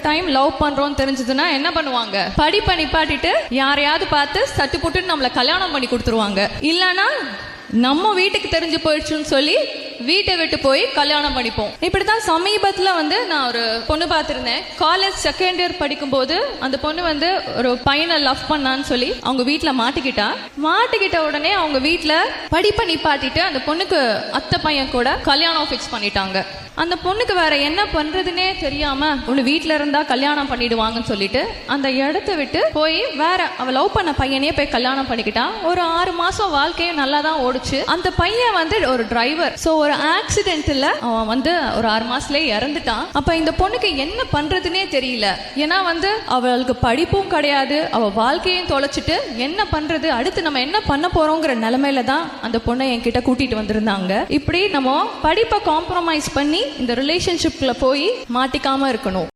Time love பண்றோம் தெரிஞ்சதுன்னா என்ன பண்ணுவாங்க, படிப்பை நிப்பாட்டிட்டு யாரையாவது பார்த்து சட்டு போட்டு நம்மள கல்யாணம் பண்ணி கொடுத்துருவாங்க. இல்லைன்னா நம்ம வீட்டுக்கு தெரிஞ்சு போயிடுச்சுன்னு சொல்லி வீட்டை விட்டு போய் கல்யாணம் பண்ணிப்போம். இப்படித்தான் சமீபத்துல நான் ஒரு பொண்ணு பார்த்திருந்தேன். காலேஜ் செகண்ட் இயர் படிக்கும் போது அந்த பொண்ணு ஒரு பையனை லவ் பண்ணான்னு சொல்லி அவங்க வீட்டுல மாட்டிக்கிட்ட உடனே அவங்க வீட்டுல படிப்பை நிப்பாட்டிட்டு அந்த பொண்ணுக்கு அத்தை பையன் கூட கல்யாணம் ஃபிக்ஸ் பண்ணிட்டாங்க. அந்த பொண்ணுக்கு வேற என்ன பண்றதுன்னே தெரியாம ஒண்ணு வீட்டுல இருந்தா கல்யாணம் பண்ணிடுவாங்கன்னு சொல்லிட்டு அந்த இடத்த விட்டு போய் வேற அவ லவ் பண்ண பையனே போய் கல்யாணம் பண்ணிக்கிட்டான். ஒரு 6 மாசம் வாழ்க்கையும் நல்லா தான் ஓடுச்சு. அந்த பையன் ஒரு டிரைவர். சோ ஒரு ஆக்சிடென்ட்ல அவன் ஒரு 6 மாசத்துலயே இறந்துட்டான். அப்ப இந்த பொண்ணுக்கு என்ன பண்றதுன்னே தெரியல. ஏன்னா அவளுக்கு படிப்பும் கிடையாது, அவ வாழ்க்கையும் தொலைச்சிட்டு என்ன பண்றது, அடுத்து நம்ம என்ன பண்ண போறோங்கிற நிலைமையில தான் அந்த பொண்ணை என்கிட்ட கூட்டிட்டு வந்திருந்தாங்க. இப்படி நம்ம படிப்பை காம்ப்ரமைஸ் பண்ணி இந்த ரிலேஷன்ஷிப்ல போய் மாட்டிக்காம இருக்கணும்.